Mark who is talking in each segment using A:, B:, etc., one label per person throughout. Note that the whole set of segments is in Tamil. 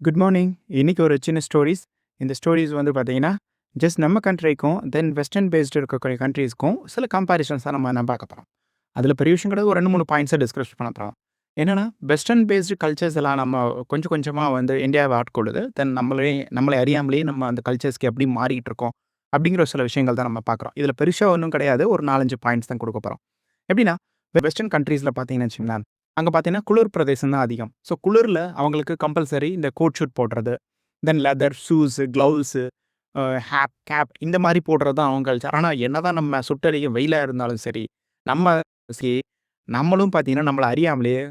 A: Good morning. இன்னைக்கு ஒரு சின்ன ஸ்டோரீஸ். இந்த ஸ்டோரீஸ் வந்து பார்த்தீங்கன்னா, ஜஸ்ட் நம்ம கண்ட்ரிக்கும், தென் வெஸ்டர்ன் பேஸ்டு இருக்கக்கூடிய கண்ட்ரீஸ்க்கும் சில கம்பேரிசன்ஸாக நம்ம பார்க்க போகிறோம். அதில் பெரிய விஷயம் கிடையாது. ஒரு 2, 3 பாயிண்ட்ஸை டிஸ்கஸ் பண்ண போகிறோம். என்னென்னா, வெஸ்டர்ன் பேஸ்டு கல்ச்சர்ஸ் எல்லாம் நம்ம கொஞ்சம் கொஞ்சமாக வந்து இந்தியாவை ஆட்கொள்ளுது. தென் நம்மளை அறியாமலேயே நம்ம அந்த கல்ச்சர்ஸ்க்கு எப்படி மாறிக்கிட்டு இருக்கோம் அப்படிங்கிற சில விஷயங்கள் தான் நம்ம பார்க்குறோம். இதில் பெருசாக ஒன்றும் கிடையாது. ஒரு 4, 5 பாயிண்ட்ஸ் தான் கொடுக்க போகிறோம். எப்படின்னா, வெஸ்டர்ன் கண்ட்ரீஸில் பார்த்தீங்கன்னு வச்சுங்களேன், அங்கே பார்த்தீங்கன்னா குளிர் பிரதேசம் தான் அதிகம். ஸோ குளிரில் அவங்களுக்கு கம்பல்சரி இந்த கோட் ஷூட் போடுறது, தென் லெதர் ஷூஸு, க்ளவுஸு, கேப் இந்த மாதிரி போடுறது தான் அவங்க கல்ச்சர். ஆனால் என்னதான் நம்ம சுட்டறியும் வெயிலாக இருந்தாலும் சரி, நம்ம சரி நம்மளும் பார்த்தீங்கன்னா நம்மளை அறியாமலேயே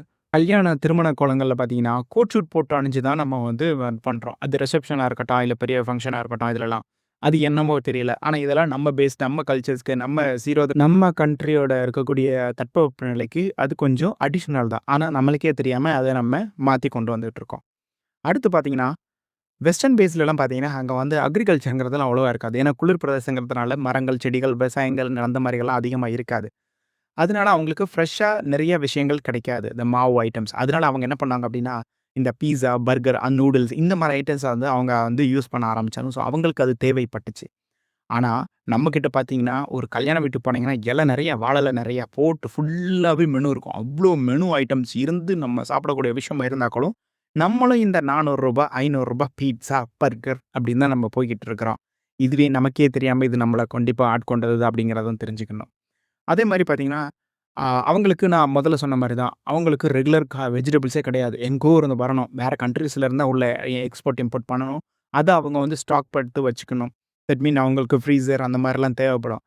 A: திருமண கோலங்களில் பார்த்தீங்கன்னா கோட் ஷூட் போட்டு அணிஞ்சு தான் நம்ம வந்து பண்ணுறோம். அது ரிசப்ஷனாக இருக்கட்டும், இல்லை பெரிய ஃபங்க்ஷனாக இருக்கட்டும், இதிலலாம் அது என்னமோ தெரியல. ஆனால் இதெல்லாம் நம்ம கல்ச்சர்ஸ்க்கு, நம்ம கண்ட்ரியோட இருக்கக்கூடிய தட்பவெப்பநிலைக்கு அது கொஞ்சம் அடிஷ்னல் தான். ஆனால் நம்மளுக்கே தெரியாமல் அதை நம்ம மாற்றி கொண்டு வந்துகிட்ருக்கோம். அடுத்து பார்த்தீங்கன்னா, வெஸ்டர்ன் பேஸ்லலாம் பார்த்தீங்கன்னா, அங்கே வந்து அக்ரிகல்ச்சருங்கிறதுலாம் அவ்வளோவா இருக்காது. ஏன்னா குளிர் பிரதேசங்கிறதுனால மரங்கள், செடிகள், விவசாயங்கள் அந்த மாதிரிலாம் அதிகமாக இருக்காது. அதனால அவங்களுக்கு ஃப்ரெஷ்ஷாக நிறைய விஷயங்கள் கிடைக்காது. இந்த மாவு ஐட்டம்ஸ். அதனால அவங்க என்ன பண்ணாங்க அப்படின்னா, இந்த பீஸா, பர்கர், நூடுல்ஸ் இந்த மாதிரி ஐட்டம்ஸை வந்து அவங்க வந்து யூஸ் பண்ண ஆரம்பித்தாங்க. ஸோ அவங்களுக்கு அது தேவைப்பட்டுச்சு. ஆனால் நம்மக்கிட்ட பார்த்தீங்கன்னா, ஒரு கல்யாண வீட்டுக்கு போனீங்கன்னா, இலை நிறைய, வாழை நிறையா போட்டு ஃபுல்லாகவே மெனு இருக்கும். அவ்வளோ மெனு ஐட்டம்ஸ் இருந்து நம்ம சாப்பிடக்கூடிய விஷயம் இருந்தாலும், நம்மளும் இந்த ரூ. 400 ரூ. 500 பீட்சா, பர்கர் அப்படின்னு தான் நம்ம போய்கிட்டு இருக்கிறோம். இதுவே நமக்கே தெரியாமல் இது நம்மளை கண்டிப்பாக ஆட்கொண்டது அப்படிங்கிறதும் தெரிஞ்சுக்கணும். அதே மாதிரி பார்த்தீங்கன்னா, அவங்களுக்கு நான் முதல்ல சொன்ன மாதிரி தான். அவங்களுக்கு ரெகுலர் வெஜிடபிள்ஸே கிடையாது. எங்கோ இருந்து வரணும். வேறு கண்ட்ரீஸில் இருந்தால் உள்ள எக்ஸ்போர்ட், இம்போர்ட் பண்ணணும். அதை அவங்க வந்து ஸ்டாக் படுத்து வச்சுக்கணும். தட் மீன் அவங்களுக்கு ஃப்ரீசர் அந்த மாதிரிலாம் தேவைப்படும்.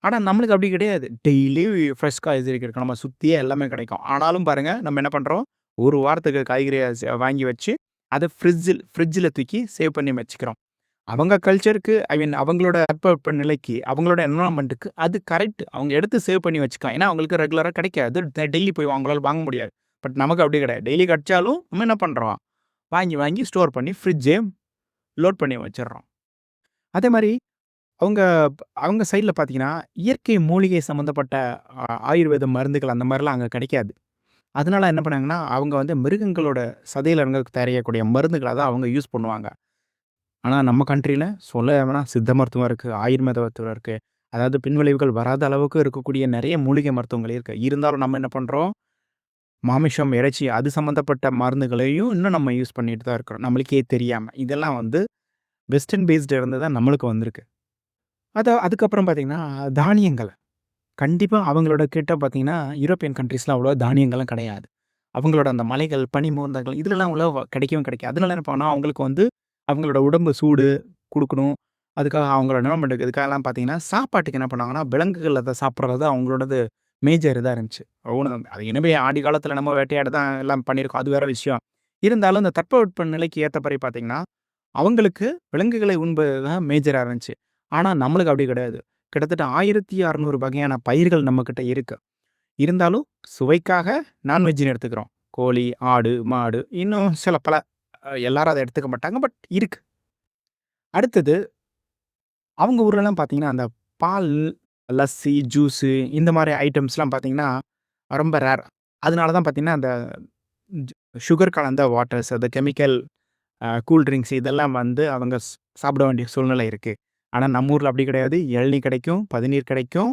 A: ஆனால் நம்மளுக்கு அப்படி கிடையாது. டெய்லி ஃப்ரெஷ் காய்கறி கிடைக்கும். நம்ம சுற்றியே எல்லாமே கிடைக்கும். ஆனாலும் பாருங்கள், நம்ம என்ன பண்ணுறோம், ஒரு வாரத்துக்கு காய்கறி வாங்கி வச்சு அதை ஃப்ரிட்ஜில் தூக்கி சேவ் பண்ணி வச்சுக்கிறோம். அவங்க கல்ச்சருக்கு, ஐ மீன் அவங்களோட நிலைக்கு, அவங்களோட என்விரான்மெண்ட்டுக்கு அது கரெக்ட். அவங்க எடுத்து சேவ் பண்ணி வச்சுக்கலாம். ஏன்னா அவங்களுக்கு ரெகுலராக கிடைக்காது. டெய்லி போய் அவங்களால வாங்க முடியாது. பட் நமக்கு அப்படி கிடையாது. டெய்லி கிடைச்சாலும் நம்ம என்ன பண்ணுறோம், வாங்கி ஸ்டோர் பண்ணி ஃப்ரிட்ஜே லோட் பண்ணி வச்சிடுறோம். அதே மாதிரி அவங்க அவங்க சைடில் பார்த்தீங்கன்னா, இயற்கை மூலிகை சம்மந்தப்பட்ட ஆயுர்வேத மருந்துகள் அந்த மாதிரிலாம் அங்கே கிடைக்காது. அதனால என்ன பண்ணாங்கன்னா, அவங்க வந்து மிருகங்களோட சதையில் இருந்து தயாரிக்கக்கூடிய மருந்துகளை தான் அவங்க யூஸ் பண்ணுவாங்க. ஆனால் நம்ம கண்ட்ரியில் சொல்ல வேணா, சித்த மருத்துவம் இருக்குது, ஆயுர்வேத மருத்துவம் இருக்குது. அதாவது பின்விளைவுகள் வராத அளவுக்கு இருக்கக்கூடிய நிறைய மூலிகை மருத்துவங்கள் இருக்குது. இருந்தாலும் நம்ம என்ன பண்ணுறோம், மாமிசம், இறைச்சி அது சம்மந்தப்பட்ட மருந்துகளையும் இன்னும் நம்ம யூஸ் பண்ணிட்டு தான் இருக்கிறோம். நம்மளுக்கே தெரியாமல். இதெல்லாம் வந்து வெஸ்டர்ன் பேஸ்டு இருந்து தான் நம்மளுக்கு வந்திருக்கு. அதுக்கப்புறம் பார்த்திங்கன்னா, தானியங்கள். கண்டிப்பாக அவங்களோட கிட்ட பார்த்திங்கன்னா, யூரோப்பியன் கண்ட்ரீஸில் அவ்வளோ தானியங்களும் கிடையாது. அவங்களோட அந்த மலைகள், பனிமூர்ந்தங்கள் இதிலலாம் அவ்வளோ கிடைக்கவும் கிடைக்காது. அதனால என்ன பண்ணால் அவங்களுக்கு வந்து அவங்களோட உடம்பு சூடு கொடுக்கணும். அதுக்காக அவங்களோட என்விரான்மெண்ட்டுக்கு இதுக்காகலாம் பார்த்தீங்கன்னா, சாப்பாட்டுக்கு என்ன பண்ணாங்கன்னா, விலங்குகள் அதை சாப்பிட்றது அவங்களோடது மேஜர் இதாக இருந்துச்சு. அது எனவே ஆதி காலத்தில் நம்ம வேட்டையாட தான் எல்லாம் பண்ணியிருக்கோம். அது வேறு விஷயம். இருந்தாலும் இந்த தட்பவெட்ப நிலைக்கு ஏற்றபடி பார்த்தீங்கன்னா, அவங்களுக்கு விலங்குகளை உண்பது தான் மேஜராக இருந்துச்சு. ஆனால் நம்மளுக்கு அப்படி கிடையாது. கிட்டத்தட்ட 1600 வகையான பயிர்கள் நம்மக்கிட்ட இருக்குது. இருந்தாலும் சுவைக்காக நான்வெஜ்ஜுன்னு எடுத்துக்கிறோம். கோழி, ஆடு, மாடு இன்னும் சில பல எல்லாரும் அதை எடுத்துக்க மாட்டாங்க. பட் இருக்கு. அடுத்தது அவங்க ஊர்லலாம் பார்த்தீங்கன்னா, அந்த பால், லஸ்ஸி, ஜூஸு இந்த மாதிரி ஐட்டம்ஸ்லாம் பார்த்தீங்கன்னா, ரொம்ப ரேர். அதனால தான் பார்த்தீங்கன்னா, அந்த சுகர் கலந்த வாட்டர்ஸ், அந்த கெமிக்கல் கூல் ட்ரிங்க்ஸ் இதெல்லாம் வந்து அவங்க சாப்பிட வேண்டிய சூழ்நிலை இருக்குது. ஆனால் நம்ம ஊரில் அப்படி கிடையாது. இளநீர் கிடைக்கும், பதநீர் கிடைக்கும்,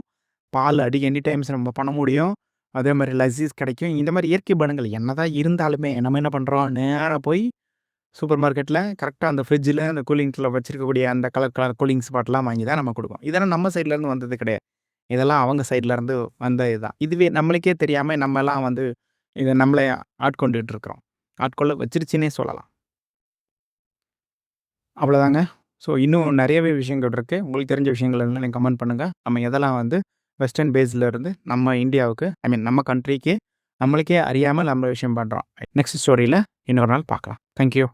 A: பால் எனி டைம்ஸ் நம்ம பண்ண முடியும். அதே மாதிரி லஸ்ஸீஸ் கிடைக்கும். இந்த மாதிரி இயற்கை பண்டங்கள் என்னதான் இருந்தாலுமே நம்ம என்ன பண்ணுறோம், நேராக போய் சூப்பர் மார்க்கெட்டில் கரெக்டாக அந்த ஃப்ரிட்ஜில் அந்த கூலிங்ஸில் வச்சிருக்கக்கூடிய அந்த கலர் கூலிங் ஸ்பாட்லாம் வாங்கி தான் நம்ம கொடுப்போம். இதெல்லாம் நம்ம சைட்லேருந்து வந்தது கிடையாது. இதெல்லாம் அவங்க சைட்லேருந்து வந்த இதுதான். இதுவே நம்மளுக்கே தெரியாமல் நம்மலாம் வந்து இதை நம்மளே ஆட்கொண்டுட்டு இருக்கிறோம். ஆட்கொள்ள வச்சிருச்சுன்னே சொல்லலாம். அவ்வளோதாங்க. ஸோ இன்னும் நிறையவே விஷயங்கள் இருக்குது. உங்களுக்கு தெரிஞ்ச விஷயங்கள் இருந்தால் நீங்கள் கமெண்ட் பண்ணுங்கள். நம்ம எதெல்லாம் வந்து வெஸ்டர்ன் பேஸில் இருந்து நம்ம இந்தியாவுக்கு, ஐ மீன் நம்ம கண்ட்ரிக்கு நம்மளுக்கே அறியாமல் நம்ம விஷயம் பண்ணுறோம். நெக்ஸ்ட் ஸ்டோரியில் இன்னொரு நாள் பார்க்கலாம். தேங்க்யூ.